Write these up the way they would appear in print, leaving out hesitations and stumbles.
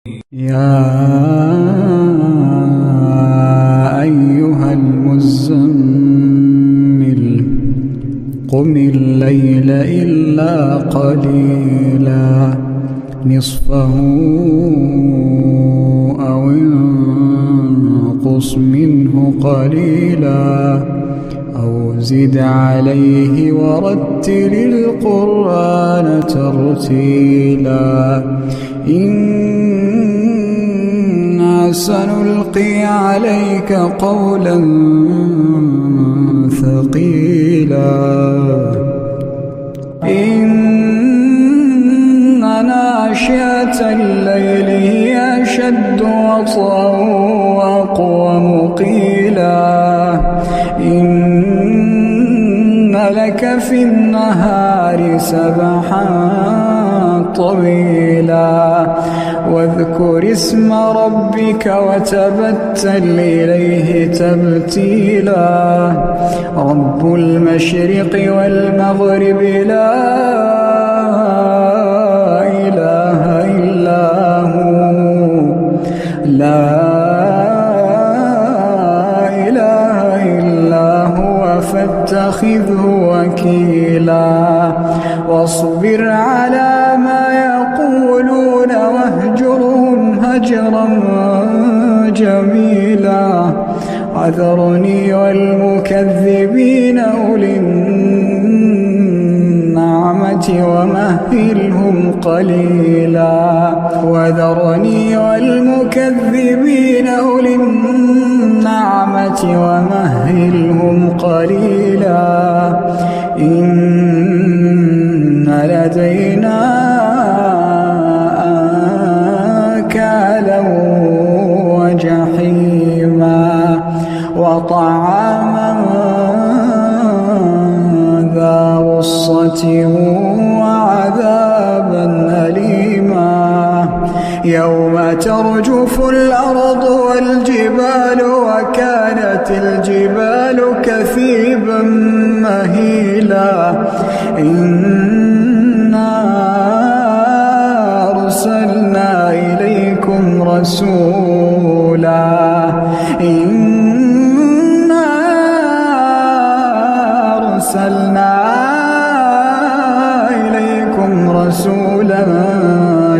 يا أيها المزمل قم الليل إلا قليلا نصفه أو انقص منه قليلا أو زد عليه ورتل القرآن ترتيلا إنا سنلقي عليك قولا ثقيلا إن ناشئة الليل هي أشد وطئا وأقوم قيلا إن لك في النهار سبحا طويلا واذكر اسم ربك وتبتل إليه تبتيلا رب المشرق والمغرب لا إله إلا هو فاتخذه وكيلا واصبر على ما يقولون واهجرهم هجرا جميلا وذرني والمكذبين أولي النعمة ومهلهم قليلا وذرني والمكذبين أولي النعمة ومهلهم قليلا إن لدينا أنكالا وجحيما وطعاما ذا غصة وعذابا أليما يوم ترجف الأرض والجبال وكانت الجبال كثيبا مهيلا إنا أرسلنا إليكم رسولا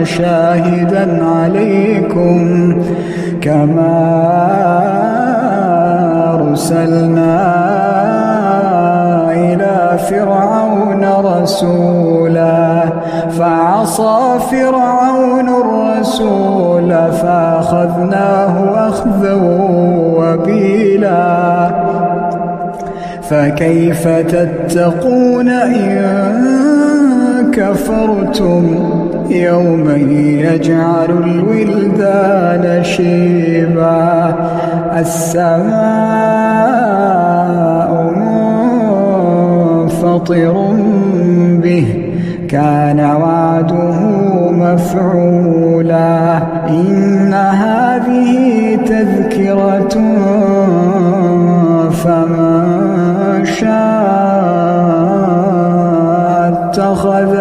شاهدا عليكم كما أرسلنا إلى فرعون رسولا فعصى فرعون الرسول فأخذناه أخذا وبيلا فكيف تتقون إن كفرتم يوما يجعل الولدان شيبا السماء منفطر به كان وعده مفعولا إن هذه تذكرة فمن شاء اتخذ